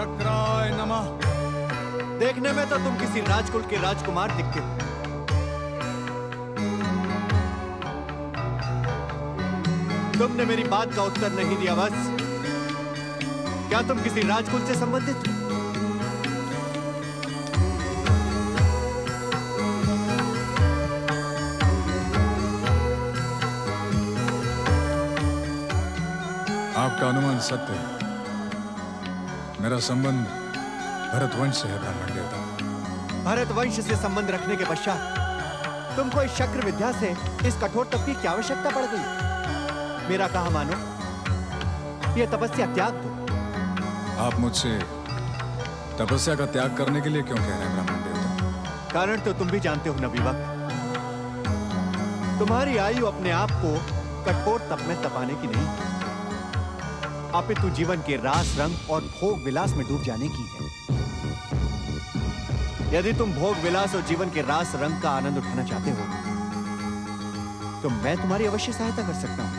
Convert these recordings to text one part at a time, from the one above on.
शक्राय नमः। देखने में तो तुम किसी राजकुल के राजकुमार दिखते हो। तुमने मेरी बात का उत्तर नहीं दिया बस। क्या तुम किसी राजकुल से संबंधित हो? आपका अनुमान सत्य है। मेरा संबंध भरतवंश से है ब्राह्मण देवता। भरतवंश से संबंध रखने के पश्चात तुमको इस चक्र विद्या से इस कठोर तप की क्या आवश्यकता पड़ गई? मेरा कहा मानो, यह तपस्या त्याग दो। आप मुझसे तपस्या का त्याग करने के लिए क्यों कह रहे हैं ब्राह्मण देवता? कारण तो तुम भी जानते हो नवयुवक। तुम्हारी आयु अपने आप को कठोर तप में तपाने की नहीं, अपितु जीवन के रास रंग और भोग विलास में डूब जाने की है। यदि तुम भोग विलास और जीवन के रास रंग का आनंद उठाना चाहते हो तो मैं तुम्हारी अवश्य सहायता कर सकता हूं।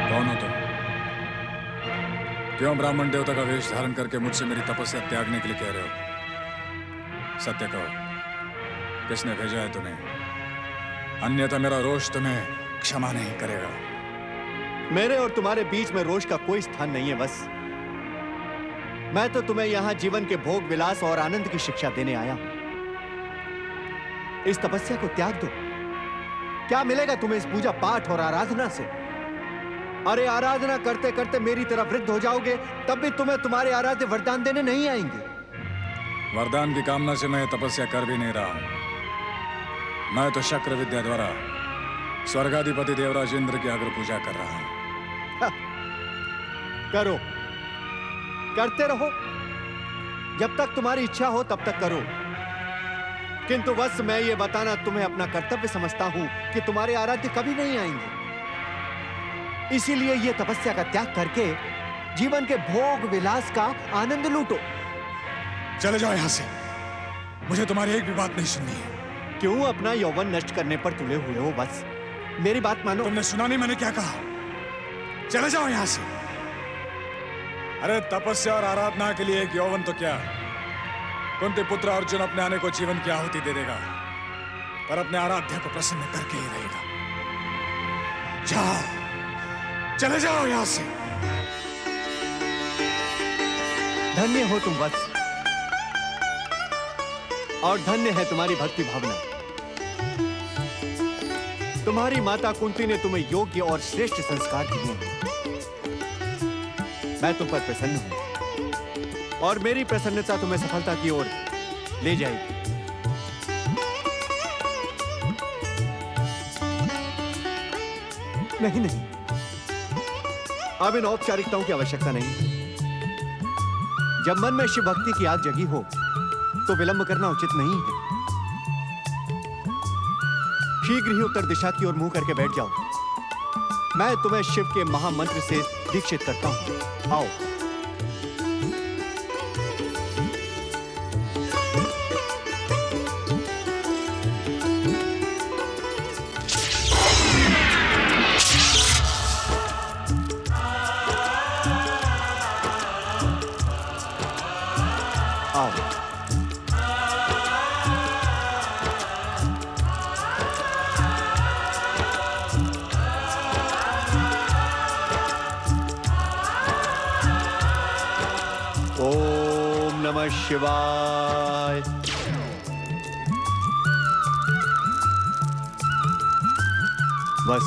कौन हो तुम? क्यों ब्राह्मण देवता का वेश धारण करके मुझसे मेरी तपस्या त्यागने के लिए कह रहे हो? सत्य कहो, किसने भेजा है तुम्हें? अन्यथा मेरा रोष तुम्हें क्षमा नहीं करेगा। मेरे और तुम्हारे बीच में रोष का कोई स्थान नहीं है बस। मैं तो तुम्हें यहां जीवन के भोग विलास और आनंद की शिक्षा देने आया हूं। इस तपस्या को त्याग दो। क्या मिलेगा तुम्हें इस पूजा पाठ और आराधना से? अरे आराधना करते करते मेरी तरह वृद्ध हो जाओगे, तब भी तुम्हें तुम्हारे आराध्य वरदान देने नहीं आएंगे। वरदान की कामना से मैं तपस्या कर भी नहीं रहा हूं। मैं तो शक्र विद्या द्वारा स्वर्गाधिपति देवराज इंद्र की अग्र पूजा कर रहा हूं। करो, करते रहो। जब तक तुम्हारी इच्छा हो तब तक करो। किंतु बस मैं ये बताना तुम्हें अपना कर्तव्य समझता हूं कि तुम्हारे आराध्य कभी नहीं आएंगे। इसीलिए ये तपस्या का त्याग करके जीवन के भोग विलास का आनंद लूटो। चले जाओ यहां से। मुझे तुम्हारी एक भी बात नहीं सुननी है। क्यों अपना यौवन नष्ट करने पर तुले हुए हो? बस मेरी बात मानो। तुमने सुना नहीं मैंने क्या कहा? चले जाओ यहां से। अरे तपस्या और आराधना के लिए एक यौवन तो क्या, कुंती पुत्र अर्जुन अपने आने को जीवन की आहुति दे देगा, पर अपने आराध्य को प्रसन्न करके ही रहेगा। जाओ, चले जाओ यहां से। धन्य हो तुम वत्स, और धन्य है तुम्हारी भक्ति भावना। तुम्हारी माता कुंती ने तुम्हें योग्य और श्रेष्ठ संस्कार दिए हैं। मैं तुम पर प्रसन्न हूं और मेरी प्रसन्नता तुम्हें सफलता की ओर ले जाएगी। नहीं नहीं, अब इन औपचारिकताओं की आवश्यकता नहीं। जब मन में शिव भक्ति की आग जगी हो तो विलंब करना उचित नहीं है। शीघ्र ही उत्तर दिशा की ओर मुंह करके बैठ जाओ। मैं तुम्हें शिव के महामंत्र से दीक्षित करता हूं। आओ। आओ। ओम नमः शिवाय। बस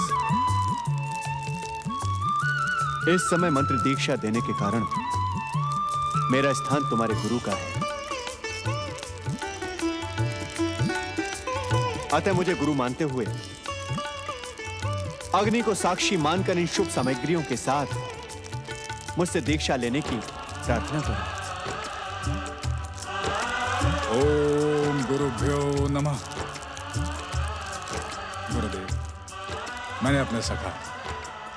इस समय मंत्र दीक्षा देने के कारण मेरा स्थान तुम्हारे गुरु का है। अतः मुझे गुरु मानते हुए अग्नि को साक्षी मानकर इन शुभ सामग्रियों के साथ मुझसे दीक्षा लेने की प्रार्थना करो। ओम गुरुभ्यो नमः। गुरुदेव, मैंने अपने सखा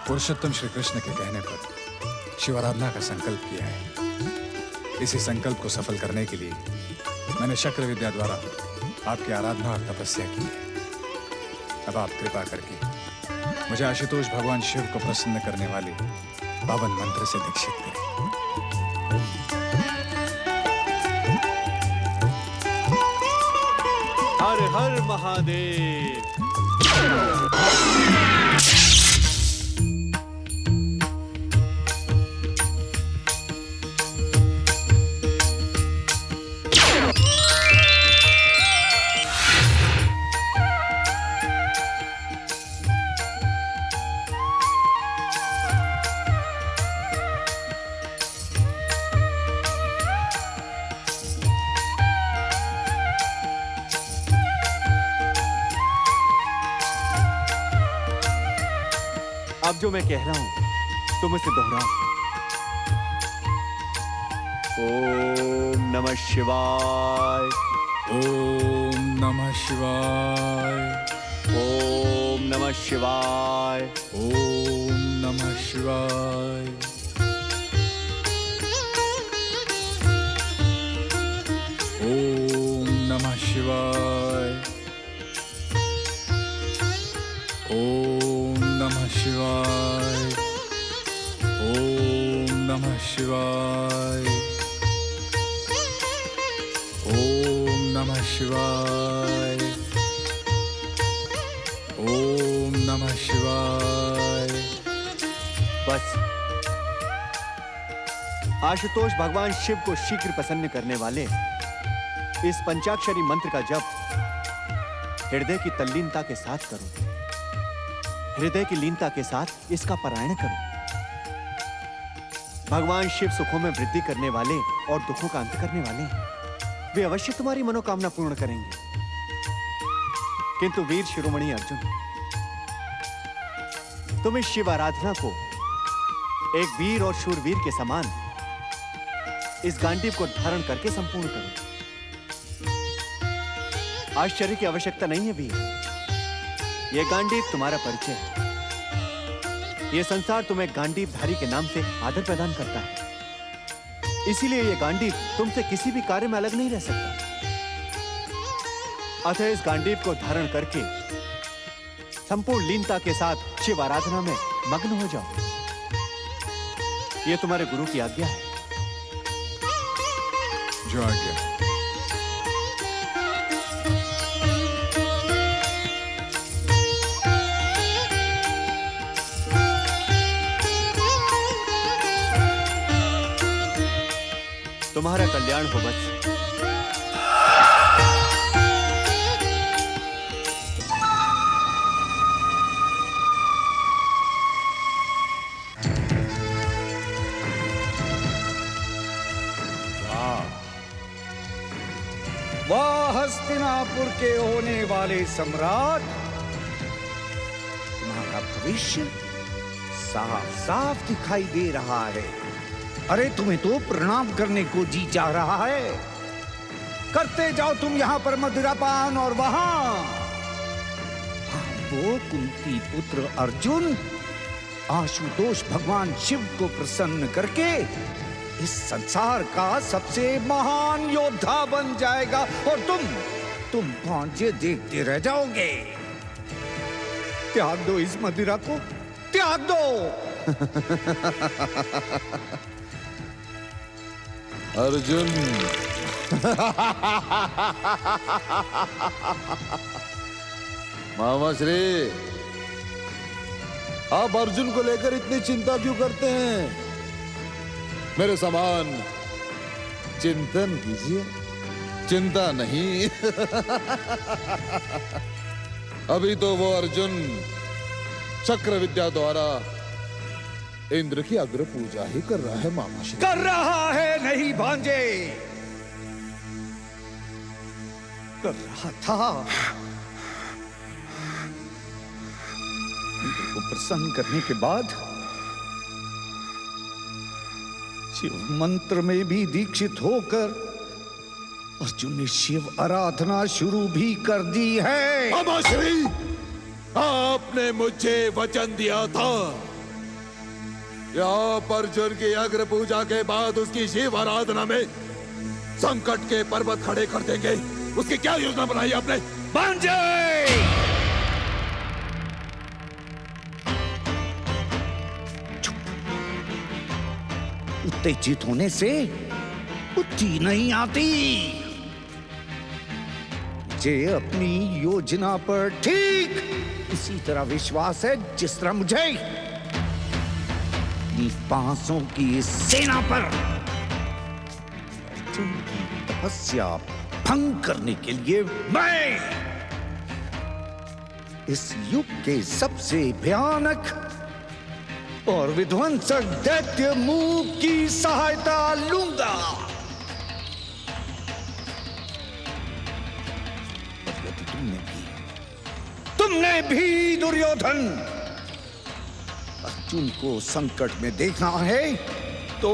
पुरुषोत्तम श्री कृष्ण के कहने पर शिवाराधना का संकल्प किया है। इसी संकल्प को सफल करने के लिए मैंने शक्र विद्या द्वारा आपकी आराधना और तपस्या की है। अब आप कृपा करके मुझे आशुतोष भगवान शिव को प्रसन्न करने वाले पावन मंत्र से दीक्षित करें। हर हर महादेव। अब जो मैं कह रहा हूं तुम इसे दोहराओ। ओम नमः शिवाय। ओम नमः शिवाय। ओम नमः शिवाय। ओम नमः शिवाय। ओम नमः शिवाय। ओम नमः शिवाय। ओम नमः शिवाय। ओम नमः शिवाय। ओम नमः शिवाय। बस आशुतोष भगवान शिव को शीघ्र प्रसन्न करने वाले इस पंचाक्षरी मंत्र का जप हृदय की तल्लीनता के साथ करो। हृदय की लीनता के साथ इसका पारायण करो। भगवान शिव सुखों में वृद्धि करने वाले और दुखों का अंत करने वाले हैं। वे अवश्य तुम्हारी मनोकामना पूर्ण करेंगे। किंतु वीर शिरोमणि अर्जुन, तुम इस शिव आराधना को एक वीर और शूरवीर के समान इस गांडीव को धारण करके संपूर्ण करो। आश्चर्य की आवश्यकता नहीं है वीर। यह गांडीव तुम्हारा परिचय है। यह संसार तुम्हें गांडीवधारी के नाम से आदर प्रदान करता है। इसीलिए यह गांडीव तुमसे किसी भी कार्य में अलग नहीं रह सकता। अतः इस गांडीव को धारण करके संपूर्ण लीनता के साथ शिव आराधना में मग्न हो जाओ। यह तुम्हारे गुरु की आज्ञा है। जो आज्ञा। तुम्हारा कल्याण हो बस। वाह हस्तिनापुर के होने वाले सम्राट, तुम्हारा भविष्य साफ साफ दिखाई दे रहा है। अरे तुम्हें तो प्रणाम करने को जी चाह रहा है। करते जाओ तुम यहाँ पर मदिरापान और वहां वो कुंती पुत्र अर्जुन आशुतोष भगवान शिव को प्रसन्न करके इस संसार का सबसे महान योद्धा बन जाएगा और तुम भांजे देखते रह जाओगे। त्याग दो इस मदिरा को, त्याग दो। अर्जुन, मामा श्री, आप अर्जुन को लेकर इतनी चिंता क्यों करते हैं? मेरे समान चिंतन कीजिए, चिंता नहीं। अभी तो वो अर्जुन चक्र विद्या द्वारा इंद्र की अग्र पूजा ही कर रहा है मामा श्री। कर रहा है नहीं भांजे, कर रहा था। इंद्र को प्रसन्न करने के बाद शिव मंत्र में भी दीक्षित होकर अर्जुन ने शिव आराधना शुरू भी कर दी है। मामा श्री, आपने मुझे वचन दिया था कि आप अर्जुन की अग्र पूजा के बाद उसकी शिव आराधना में संकट के पर्वत खड़े कर देंगे। उसकी क्या योजना बनाई आपने? भांजे, उत्तेजित होने से बुद्धि नहीं आती। मुझे अपनी योजना पर ठीक इसी तरह विश्वास है जिस तरह मुझे अपनी 500 की इस सेना पर अर्जुन की तपस्या भंग करने के लिए मैं इस युग के सबसे भयानक और विध्वंसक दैत्य मूक की सहायता लूंगा। और यदि तुमने भी दुर्योधन अर्जुन को संकट में देखना है तो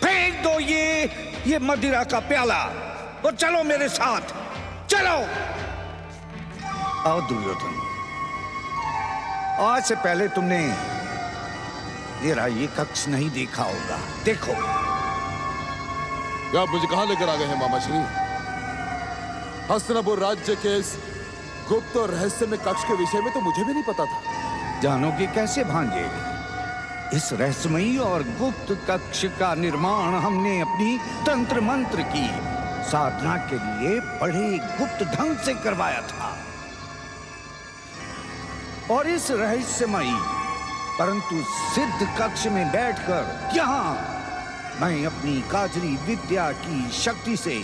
फेंक दो ये मदिरा का प्याला और चलो मेरे साथ, चलो। आओ दुर्योधन, आज से पहले तुमने मेरा ये कक्ष नहीं देखा होगा। देखो। क्या आप मुझे कहां लेकर आ गए हैं मामा श्री? हस्तिनापुर राज्य के इस गुप्त और रहस्यमय कक्ष के विषय में तो मुझे भी नहीं पता था। जानोगे कैसे भांजे? इस रहस्यमयी और गुप्त कक्ष का निर्माण हमने अपनी तंत्र मंत्र की साधना के लिए बड़े गुप्त ढंग से करवाया था। और इस रहस्यमयी परंतु सिद्ध कक्ष में बैठकर यहां मैं अपनी काजरी विद्या की शक्ति से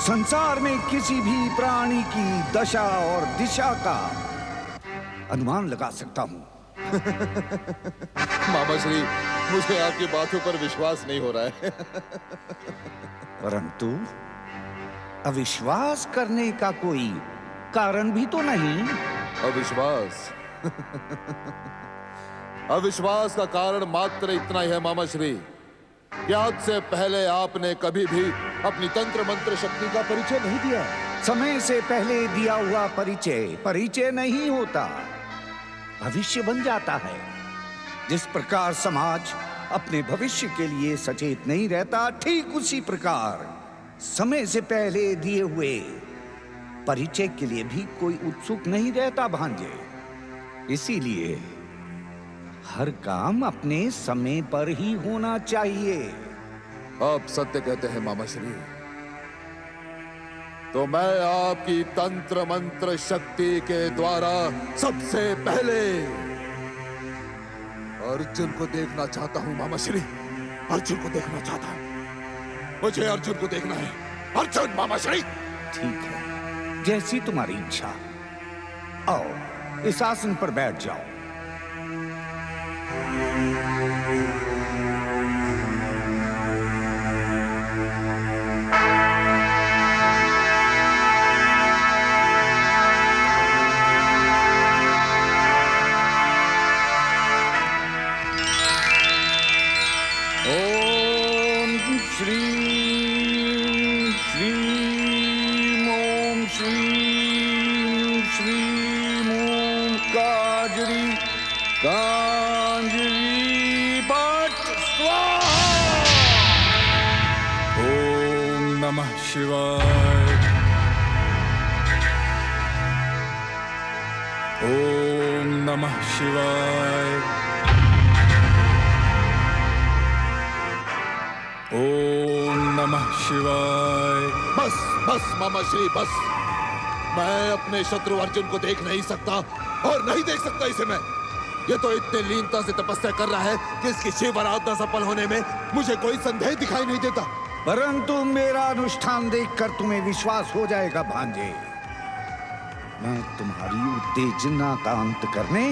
संसार में किसी भी प्राणी की दशा और दिशा का अनुमान लगा सकता हूं। मामा श्री, मुझे आपकी बातों पर विश्वास नहीं हो रहा है। परंतु अविश्वास करने का कोई कारण भी तो नहीं। अविश्वास अविश्वास का कारण मात्र इतना ही है मामा श्री कि आज से पहले आपने कभी भी अपनी तंत्र मंत्र शक्ति का परिचय नहीं दिया। समय से पहले दिया हुआ परिचय नहीं होता, भविष्य बन जाता है। जिस प्रकार समाज अपने भविष्य के लिए सचेत नहीं रहता, ठीक उसी प्रकार समय से पहले दिए हुए परिचय के लिए भी कोई उत्सुक नहीं रहता भांजे। इसीलिए हर काम अपने समय पर ही होना चाहिए। आप सत्य कहते हैं मामा श्री। तो मैं आपकी तंत्र मंत्र शक्ति के द्वारा सबसे पहले अर्जुन को देखना चाहता हूं मामा श्री। अर्जुन को देखना चाहता हूं। मुझे अर्जुन को देखना है। अर्जुन मामा श्री। ठीक है, जैसी तुम्हारी इच्छा। आओ इस आसन पर बैठ जाओ। शिवाय। ओम नमः शिवाय। ओम नमः शिवाय। बस बस मामा श्री बस। मैं अपने शत्रु अर्जुन को देख नहीं सकता और नहीं देख सकता इसे मैं। ये तो इतने लीनता से तपस्या कर रहा है कि इसकी शिव आराधना सफल होने में मुझे कोई संदेह दिखाई नहीं देता। परंतु मेरा अनुष्ठान देखकर तुम्हें विश्वास हो जाएगा भांजे। मैं तुम्हारी उत्तेजना का अंत करने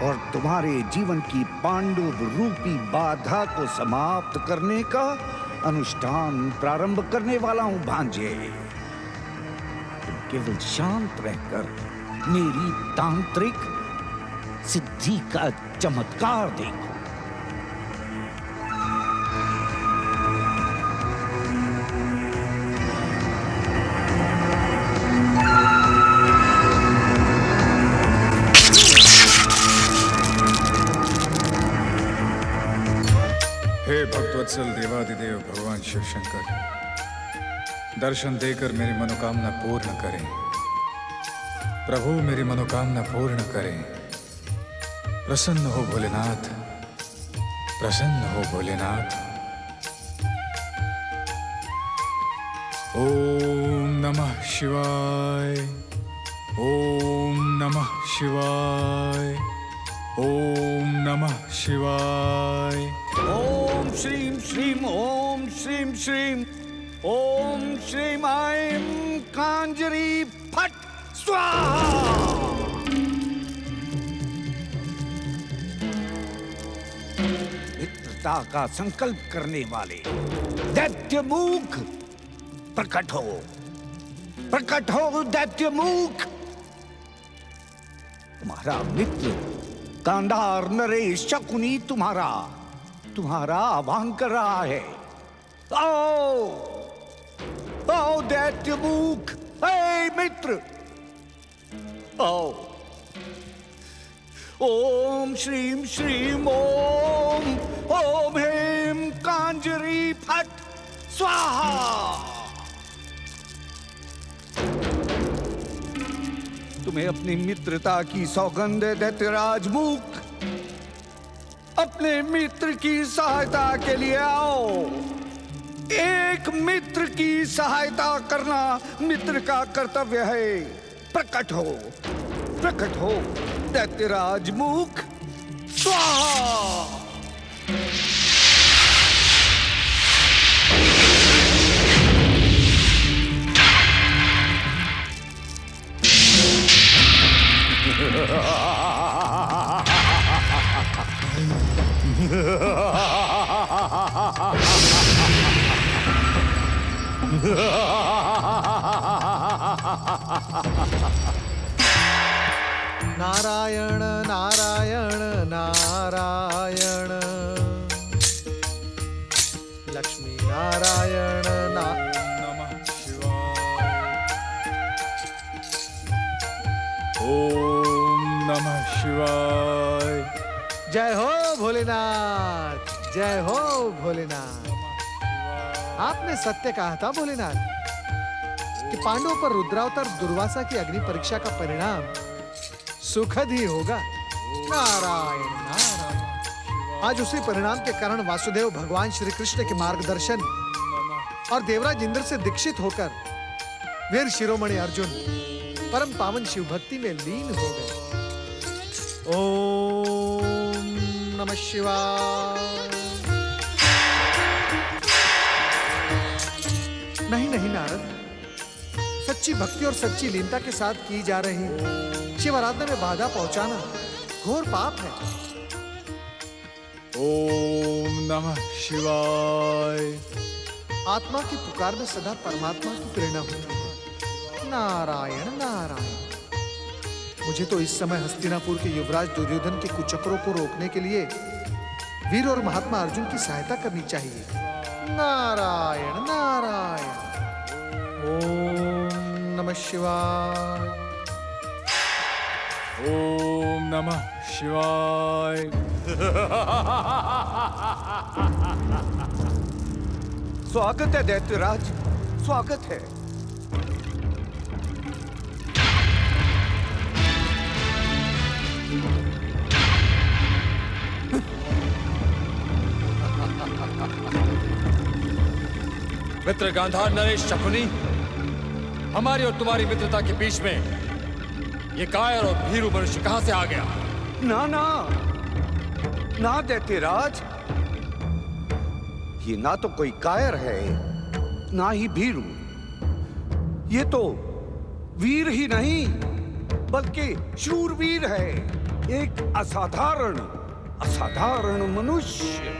और तुम्हारे जीवन की पांडव रूपी बाधा को समाप्त करने का अनुष्ठान प्रारंभ करने वाला हूं भांजे। तुम केवल शांत रहकर मेरी तांत्रिक सिद्धि का चमत्कार देखो। हे भक्तवत्सल देवादिदेव भगवान शिव शंकर, दर्शन देकर मेरी मनोकामना पूर्ण करें। प्रभु मेरी मनोकामना पूर्ण करें। प्रसन्न हो भोलेनाथ, प्रसन्न हो भोलेनाथ। ओम नमः शिवाय, ओम नमः शिवाय, ओम नमः शिवाय। ओम श्रीम श्रीम ओम श्रीम श्रीम ओम श्रीम ऐं कांजरी फट स्वाहा। मित्रता का संकल्प करने वाले दैत्यमुख प्रकट हो दैत्यमुख। तुम्हारा मित्र गांधार नरेश शकुनी तुम्हारा आह्वान कर रहा है। आओ दैत्यमुख, हे मित्र, आओ। ओम श्रीम श्रीम ओम हेम कांजरी फट स्वाहा। तुम्हें अपनी मित्रता की सौगंध है दैत्यराज मूक। अपने मित्र की सहायता के लिए आओ। एक मित्र की सहायता करना मित्र का कर्तव्य है। प्रकट हो दैत्यराज मूक स्वाहा। नारायण नारायण नारायण, लक्ष्मी नारायण नमः शिवाय। ओम नमः शिवाय। जय हो भोलेनाथ, जय हो भोलेनाथ। आपने सत्य कहा था भोलेनाथ कि पांडवों पर रुद्रावतार दुर्वासा की अग्नि परीक्षा का परिणाम सुखद ही होगा। नारायण नारायण। आज उसी परिणाम के कारण वासुदेव भगवान श्री कृष्ण के मार्गदर्शन और देवराज इंद्र से दीक्षित होकर वीर शिरोमणि अर्जुन परम पावन शिव भक्ति में लीन हो गए। ओम नमः शिवाय। नहीं नहीं नारद, सच्ची भक्ति और सच्ची लीनता के साथ की जा रही शिव आराधना में बाधा पहुंचाना घोर पाप है। ओम नमः शिवाय। आत्मा की पुकार में सदा परमात्मा की प्रेरणा होती है। नारायण नारायण। मुझे तो इस समय हस्तिनापुर के युवराज दुर्योधन के कुचक्रों को रोकने के लिए वीर और महात्मा अर्जुन की सहायता करनी चाहिए। नारायण नारायण। ओम नमः शिवाय। ओम नमः शिवाय। स्वागत है दैत्यराज, स्वागत है। मित्र गांधार नरेश शकुनी, हमारी और तुम्हारी मित्रता के बीच में ये कायर और भीरू मनुष्य कहां से आ गया? ना दैत्यराज, ये ना तो कोई कायर है ना ही भीरू। ये तो वीर ही नहीं बल्कि शूरवीर है। एक असाधारण मनुष्य।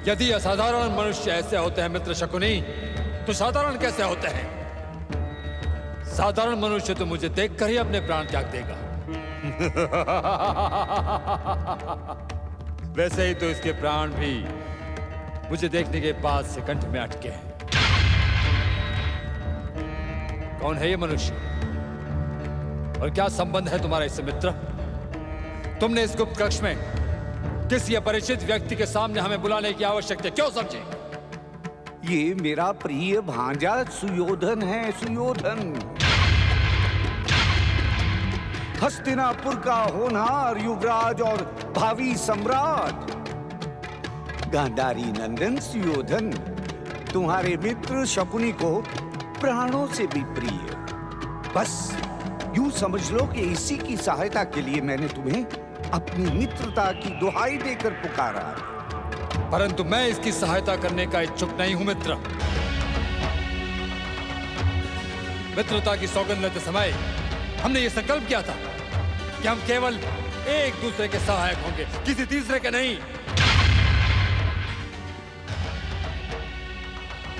यदि असाधारण मनुष्य ऐसे होते हैं मित्र शकुनी, तो साधारण कैसे होते हैं? साधारण मनुष्य तो मुझे देखकर ही अपने प्राण त्याग देगा। वैसे ही तो इसके प्राण भी मुझे देखने के बाद से कंठ में अटके हैं। कौन है ये मनुष्य और क्या संबंध है तुम्हारा इससे मित्र? तुमने इस गुप्त कक्ष में किसी अपरिचित व्यक्ति के सामने हमें बुलाने की आवश्यकता क्यों समझे? ये मेरा प्रिय भांजा सुयोधन है, सुयोधन। हस्तिनापुर का होनहार युवराज और भावी सम्राट गांधारी नंदन सुयोधन तुम्हारे मित्र शकुनी को प्राणों से भी प्रिय। बस यूं समझ लो कि इसी की सहायता के लिए मैंने तुम्हें अपनी मित्रता की दुहाई देकर पुकारा। परंतु मैं इसकी सहायता करने का इच्छुक नहीं हूं मित्र। मित्रता की सौगंध लेते समय हमने ये संकल्प किया था कि हम केवल एक दूसरे के सहायक होंगे, किसी तीसरे के नहीं।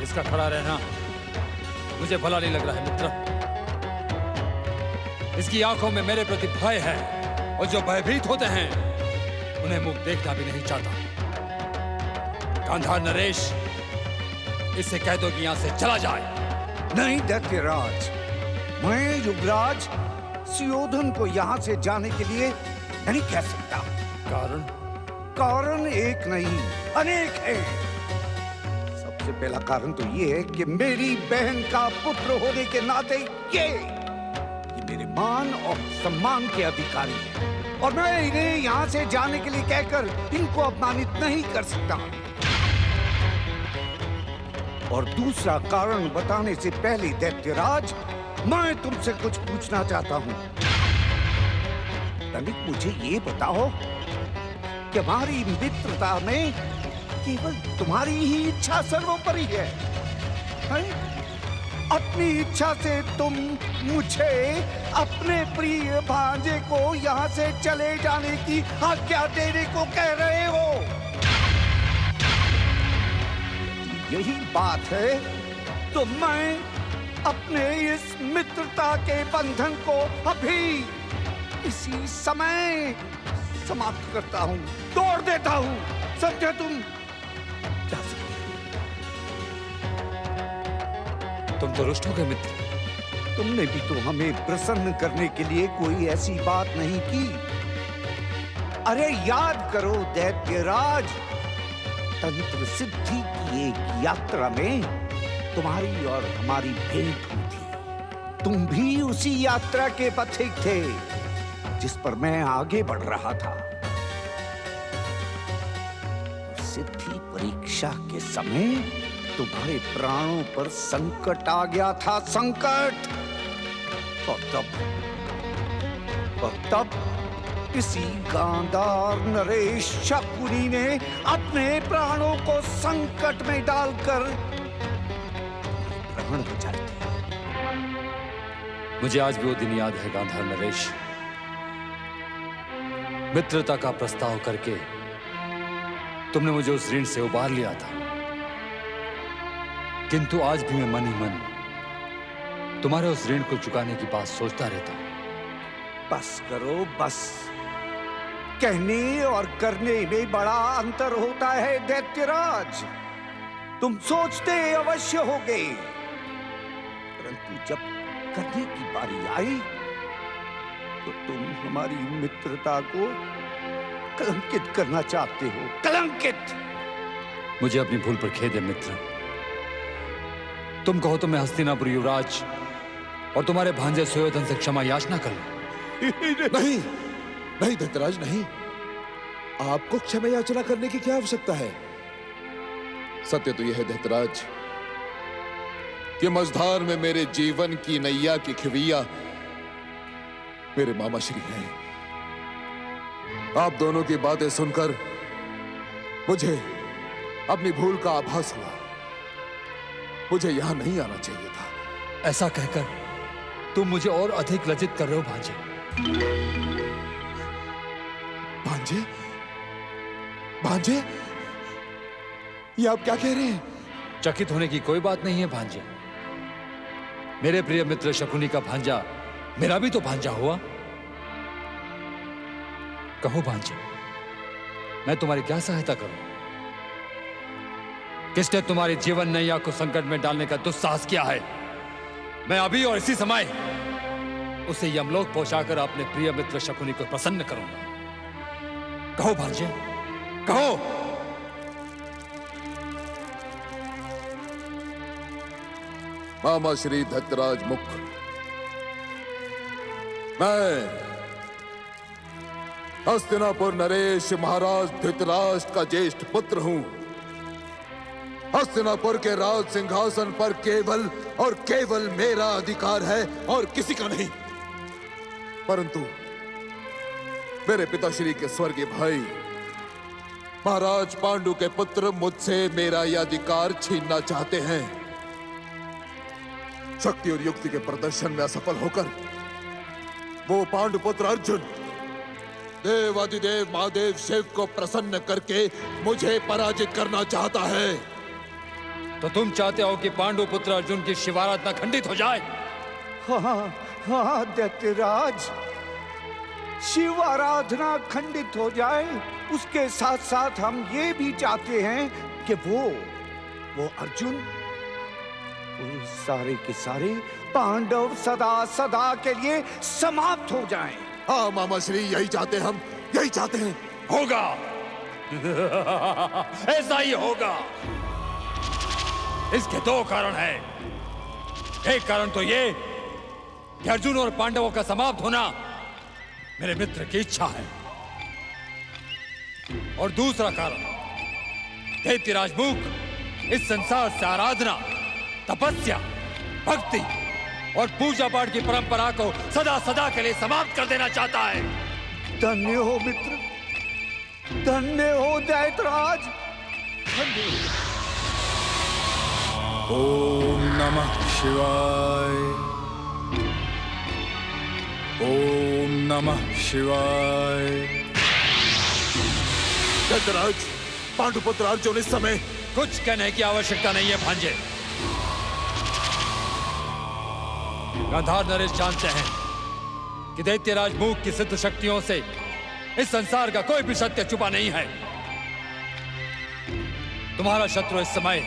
इसका खड़ा रहना मुझे भला नहीं लग रहा है मित्र। इसकी आंखों में मेरे प्रति भय है और जो भयभीत होते हैं उन्हें मुख देखना भी नहीं चाहता। गांधार नरेश, इससे कह दो कि यहां से चला जाए। नहीं दैत्यराज, मैं युवराज सुयोधन को यहां से जाने के लिए नहीं कह सकता। कारण? कारण एक नहीं अनेक है। सबसे पहला कारण तो ये है कि मेरी बहन का पुत्र होने के नाते ये मेरे मान और सम्मान के अधिकारी हैं और मैं इन्हें यहां से जाने के लिए कहकर इनको अपमानित नहीं कर सकता। और दूसरा कारण बताने से पहले दैत्यराज, मैं तुमसे कुछ पूछना चाहता हूं। तनिक मुझे ये बताओ कि हमारी मित्रता में केवल तुम्हारी ही इच्छा सर्वोपरि है? अपनी इच्छा से तुम मुझे अपने प्रिय भांजे को यहाँ से चले जाने की आज्ञा देने को कह रहे हो? यही बात है तो मैं अपने इस मित्रता के बंधन को अभी इसी समय समाप्त करता हूं, तोड़ देता हूं। समझे तुम? जा सकते हो। तुम तो रुष्ट हो गए मित्र। तुमने भी तो हमें प्रसन्न करने के लिए कोई ऐसी बात नहीं की। अरे याद करो दैत्यराज, तंत्र सिद्धि की एक यात्रा में तुम्हारी और हमारी भेंट हुई थी। तुम भी उसी यात्रा के पथिक थे जिस पर मैं आगे बढ़ रहा था। सिद्धि परीक्षा के समय तुम्हारे प्राणों पर संकट आ गया था, संकट। और तब किसी गांधार नरेश शकुनी ने अपने प्राणों को संकट में डालकर प्राण बचाए थे। मुझे आज भी वो दिन याद है गांधार नरेश। मित्रता का प्रस्ताव करके तुमने मुझे उस ऋण से उबार लिया था, किंतु आज भी मैं मन ही मन तुम्हारे उस ऋण को चुकाने की बात सोचता रहता हूं। बस करो बस। कहने और करने में बड़ा अंतर होता है दैत्यराज। तुम सोचते अवश्य होगे, परंतु जब करने की बारी आई तो तुम हमारी मित्रता को कलंकित करना चाहते हो। कलंकित। मुझे अपनी भूल पर खेद है मित्र। तुम कहो तो मैं हस्तिनापुर युवराज और तुम्हारे भांजे सुयोधन से क्षमा याचना कर लूं। नहीं नहीं दैत्यराज, नहीं। आपको क्षमा याचना करने की क्या आवश्यकता है? सत्य तो यह है दैत्यराज कि मझधार में मेरे जीवन की नैया की खिवैया मेरे मामा श्री हैं। आप दोनों की बातें सुनकर मुझे अपनी भूल का आभास हुआ। मुझे यहां नहीं आना चाहिए था। ऐसा कहकर तुम मुझे और अधिक लज्जित कर रहे हो भांजे। भांजे? भांजे? ये आप क्या कह रहे हैं? चकित होने की कोई बात नहीं है भांजे। मेरे प्रिय मित्र शकुनी का भांजा मेरा भी तो भांजा हुआ। कहो भांजे, मैं तुम्हारी क्या सहायता करूं? किसने तुम्हारी जीवन नैया को संकट में डालने का दुस्साहस किया है? मैं अभी और इसी समय उसे यमलोक पहुंचाकर अपने प्रिय मित्र शकुनी को प्रसन्न करूंगा। कहो भांजे, कहो। मामा श्री दैत्यराज मुख, मैं हस्तिनापुर नरेश महाराज धृतराष्ट्र का ज्येष्ठ पुत्र हूं। हस्तिनापुर के राज सिंहासन पर केवल और केवल मेरा अधिकार है और किसी का नहीं। परंतु मेरे पिताश्री के स्वर्गीय भाई महाराज पांडु के पुत्र मुझसे मेरा यह अधिकार छीनना चाहते हैं। शक्ति और युक्ति के प्रदर्शन में असफल होकर वो पांडु पुत्र अर्जुन देवादिदेव महादेव शिव को प्रसन्न करके मुझे पराजित करना चाहता है। तो तुम चाहते हो कि पांडु पुत्र अर्जुन की शिवाराधना खंडित हो जाए? हाँ हाँ दैत्यराज, शिव आराधना खंडित हो जाए। उसके साथ साथ हम ये भी चाहते हैं कि वो अर्जुन सारे के सारे पांडव सदा सदा के लिए समाप्त हो जाएं। हाँ मामा श्री, यही चाहते हम, यही चाहते हैं। होगा। ऐसा ही होगा। इसके दो कारण हैं। एक कारण तो ये कि अर्जुन और पांडवों का समाप्त होना मेरे मित्र की इच्छा है, और दूसरा कारण दैत्यराज मूक इस संसार से आराधना, तपस्या, भक्ति और पूजा पाठ की परंपरा को सदा सदा के लिए समाप्त कर देना चाहता है। धन्य हो मित्र, धन्य हो दैत्यराज। ओम नमः शिवाय। ओम नमः शिवाय। धृतराज, पांडुपुत्र अर्जुन इस समय कुछ कहने की आवश्यकता नहीं है भांजे। गांधार नरेश जानते हैं कि दैत्यराज मूक की सिद्ध शक्तियों से इस संसार का कोई भी सत्य छुपा नहीं है। तुम्हारा शत्रु इस समय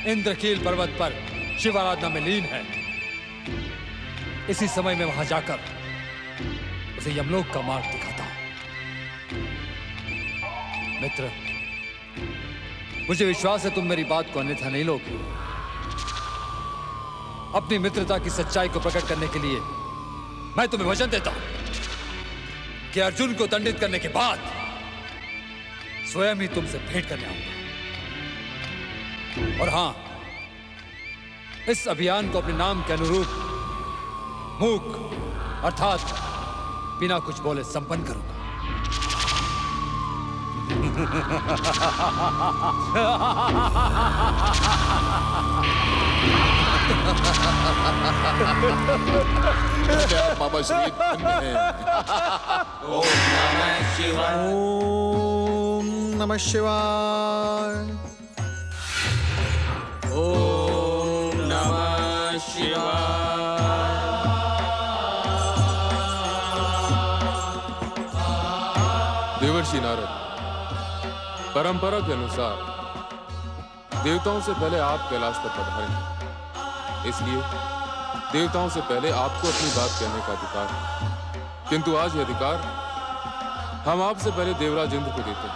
इंद्रकील पर्वत पर शिव आराधना में लीन है। इसी समय में वहां जाकर उसे यमलोक का मार्ग दिखाता हूं। मित्र, मुझे विश्वास है तुम मेरी बात को अन्यथा नहीं लोगे। अपनी मित्रता की सच्चाई को प्रकट करने के लिए मैं तुम्हें वचन देता हूं कि अर्जुन को दंडित करने के बाद स्वयं ही तुमसे भेंट करने आऊंगा। और हां, इस अभियान को अपने नाम के अनुरूप मूक अर्थात बिना कुछ बोले संपन्न करूंगा। मामा श्री धन्य हैं। ओम नमः शिवाय। ओम नमः शिवाय। देवर्षि नारद, परंपरा के अनुसार देवताओं से पहले आप कैलाश पर पधारे, इसलिए देवताओं से पहले आपको अपनी बात कहने का अधिकार है। किंतु आज यह अधिकार हम आपसे पहले देवराज इंद्र को देते हैं।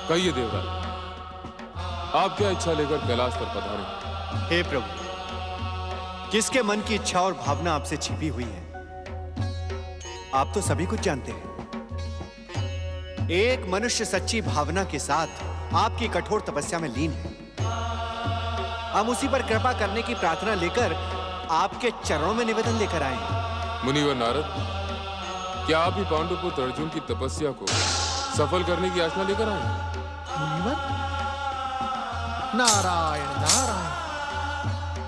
कहिए देवराज, आप क्या इच्छा लेकर कैलाश पर पधारे? हे प्रभु, किसके मन की इच्छा और भावना आपसे छिपी हुई है, आप तो सभी कुछ जानते हैं। एक मनुष्य सच्ची भावना के साथ आपकी कठोर तपस्या में लीन है। हम उसी पर कृपा करने की प्रार्थना लेकर आपके चरणों में निवेदन लेकर आए हैं। मुनिवर नारद, क्या आप ही पांडुपुत्र अर्जुन की तपस्या को सफल करने की आशा लेकर आए? मुनिवर, नारायण नारायण।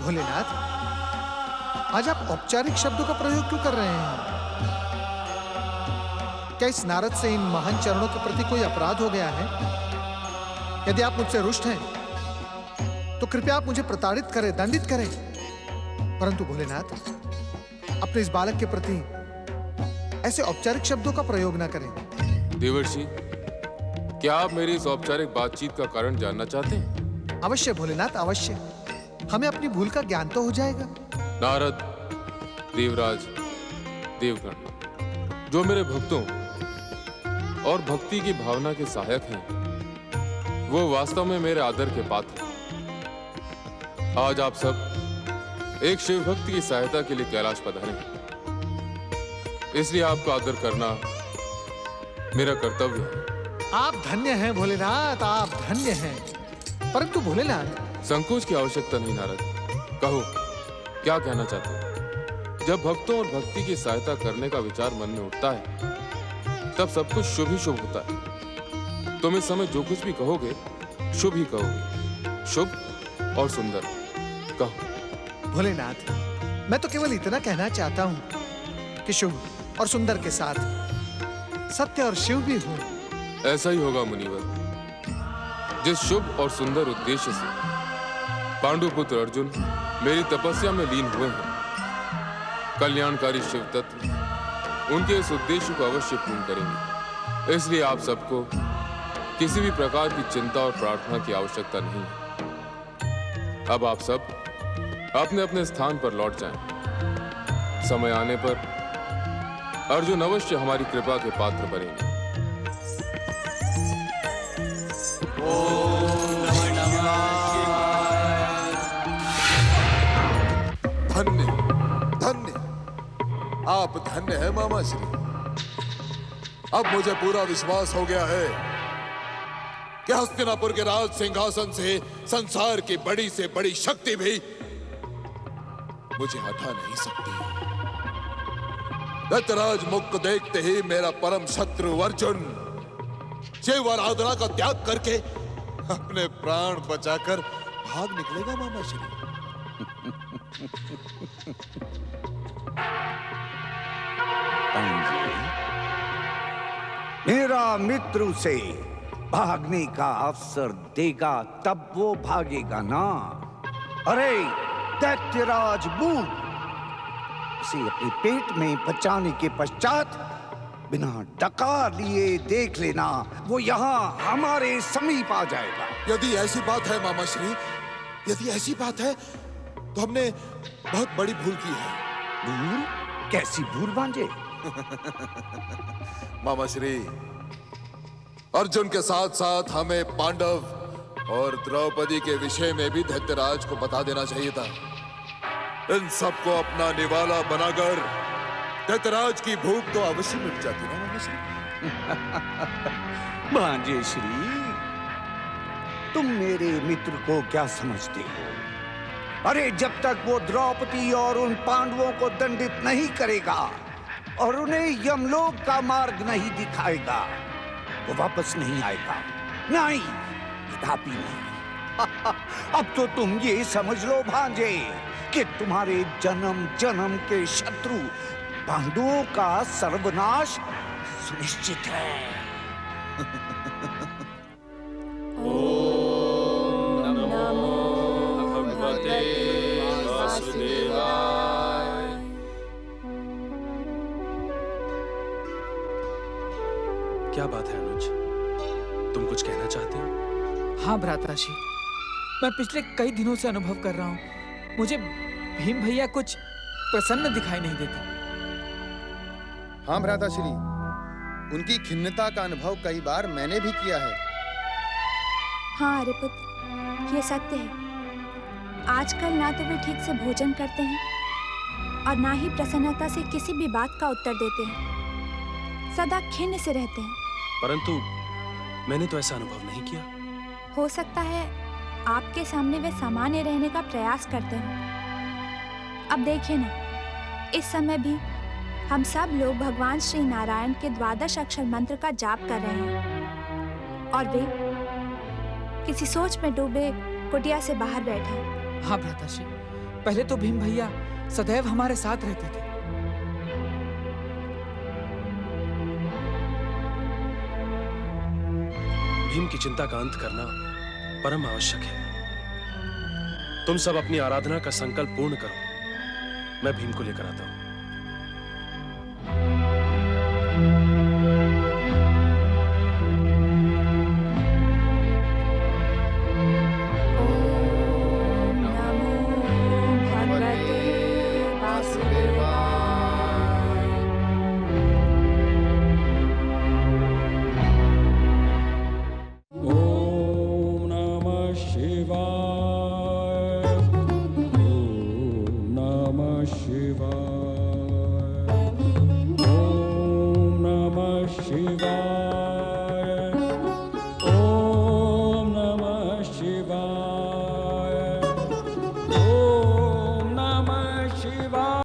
भोलेनाथ, आज आप औपचारिक शब्दों का प्रयोग क्यों कर रहे हैं? क्या इस नारद से इन महान चरणों के प्रति कोई अपराध हो गया है? यदि आप मुझसे रुष्ट हैं तो कृपया आप मुझे प्रताड़ित करें, दंडित करें, परंतु भोलेनाथ, अपने इस बालक के प्रति ऐसे औपचारिक शब्दों का प्रयोग ना करें। देवर्षि, क्या आप मेरी इस औपचारिक बातचीत का कारण जानना चाहते हैं? अवश्य भोलेनाथ, अवश्य। हमें अपनी भूल का ज्ञान तो हो जाएगा। नारद, देवराज, देवगण, जो मेरे भक्तों और भक्ति की भावना के सहायक हैं, वो वास्तव में मेरे आदर के पात्र हैं। आज आप सब एक शिव भक्ति की सहायता के लिए कैलाश पधारे हैं, इसलिए आपका आदर करना मेरा कर्तव्य है। आप धन्य हैं भोलेनाथ, आप धन्य हैं। परंतु भोलेनाथ, संकोच की आवश्यकता नहीं नारद, कहो क्या कहना चाहते हो? जब भक्तों और भक्ति की सहायता करने का विचार मन में उठता है तब सब कुछ शुभ ही शुभ होता है। तुम इस समय जो कुछ भी कहोगे शुभ ही कहोगे, शुभ और सुंदर। कहो। भोलेनाथ, मैं तो केवल इतना कहना चाहता हूँ कि शुभ और सुंदर के साथ सत्य और शिव भी हो। ऐसा ही होगा मुनिवर। जिस शुभ और सुंदर उद्देश्य से पांडुपुत्र अर्जुन मेरी तपस्या में लीन हुए हैं, कल्याणकारी शिव तत्व उनके इस उद्देश्य को अवश्य पूर्ण करेंगे। इसलिए आप सबको किसी भी प्रकार की चिंता और प्रार्थना की आवश्यकता नहीं है। अब आप सब अपने अपने स्थान पर लौट जाएं। समय आने पर अर्जुन अवश्य हमारी कृपा के पात्र बनेंगे। धन्य धन्य, आप धन्य है मामा श्री। अब मुझे पूरा विश्वास हो गया है कि हस्तिनापुर के राज सिंहासन से संसार की बड़ी से बड़ी शक्ति भी मुझे हटा नहीं सकती। दत्तराज मुख को देखते ही मेरा परम शत्रु अर्जुन शिव आराधना का त्याग करके अपने प्राण बचाकर भाग निकलेगा मामा श्री। मेरा मित्र उसे भागने का अवसर देगा तब वो भागेगा ना। अरे दैत्यराज मूक, उसे अपने पेट में बचाने के पश्चात बिना डकार लिए देख लेना, वो यहाँ हमारे समीप आ जाएगा। यदि ऐसी बात है मामा श्री, यदि ऐसी बात है तो हमने बहुत बड़ी भूल की है। भूल? कैसी भूल भांजे? मामा श्री, अर्जुन के साथ साथ हमें पांडव और द्रौपदी के विषय में भी दैत्यराज को बता देना चाहिए था। इन सबको अपना निवाला बनाकर दैत्यराज की भूख तो अवश्य मिट जाती ना मामा श्री। भांजे श्री, तुम मेरे मित्र को क्या समझते हो? अरे जब तक वो द्रौपदी और उन पांडवों को दंडित नहीं करेगा और उन्हें यमलोक का मार्ग नहीं दिखाएगा, वो वापस नहीं आएगा। नहीं, कदापि नहीं। अब तो तुम ये समझ लो भांजे कि तुम्हारे जन्म जन्म के शत्रु पांडवों का सर्वनाश सुनिश्चित है। क्या बात है अनुज, तुम कुछ कहना चाहते हो? हाँ भ्राताश्री, मैं पिछले कई दिनों से अनुभव कर रहा हूँ, मुझे भीम भैया कुछ प्रसन्न दिखाई नहीं देते। हाँ भ्राताश्री, उनकी खिन्नता का अनुभव कई बार मैंने भी किया है। हाँ आर्यपुत्र, ये सत्य है। आजकल ना तो वे ठीक से भोजन करते हैं और ना ही प्रसन्नता से किसी भी बात का उत्तर देते हैं। सदा खिन्न से रहते हैं। परंतु मैंने तो ऐसा अनुभव नहीं किया। हो सकता है आपके सामने वे सामान्य रहने का प्रयास करते हैं। अब देखिए ना, इस समय भी हम सब लोग भगवान श्री नारायण के 12 अक्षर मंत्र का जाप कर रहे हैं और वे किसी सोच में डूबे कुटिया से बाहर बैठे हैं। हाँ भ्राताश्री, पहले तो भीम भैया सदैव हमारे साथ रहते थे। भीम की चिंता का अंत करना परम आवश्यक है। तुम सब अपनी आराधना का संकल्प पूर्ण करो, मैं भीम को लेकर आता हूं।